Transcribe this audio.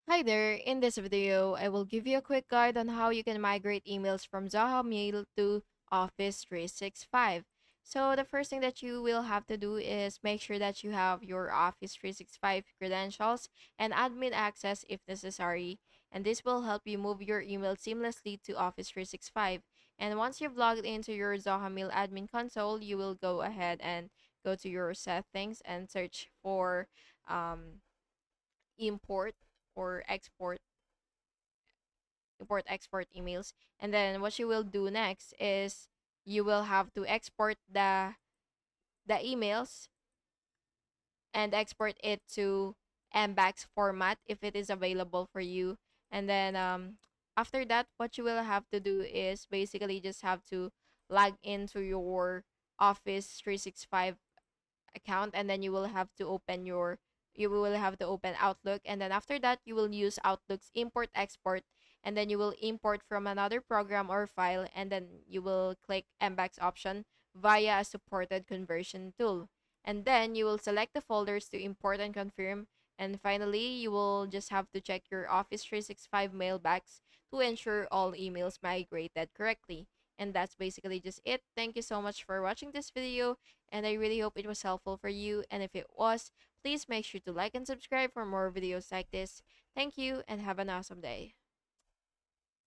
Hi there, in this video, I will give you a quick guide on how you can migrate emails from Zoho Mail to Office 365. So the first thing that you will have to do is make sure that you have your Office 365 credentials and admin access if necessary. And this will help you move your email seamlessly to Office 365. And once you've logged into your Zoho Mail admin console, you will go ahead and go to your settings and search for um, import or export emails. And then what you will do next is you will have to export the emails and export it to MBAX format if it is available for you. And then after that, what you will have to do is basically just have to log into your Office 365 account, and then you will have to open Outlook, and then after that you will use Outlook's import export, and then you will import from another program or file, and then you will click MBAX option via a supported conversion tool, and then you will select the folders to import and confirm. And finally, you will just have to check your Office 365 mailbox to ensure all emails migrated correctly. And that's basically just it. Thank you so much for watching this video, and I really hope it was helpful for you. And if it was, please make sure to like and subscribe for more videos like this. Thank you and have an awesome day.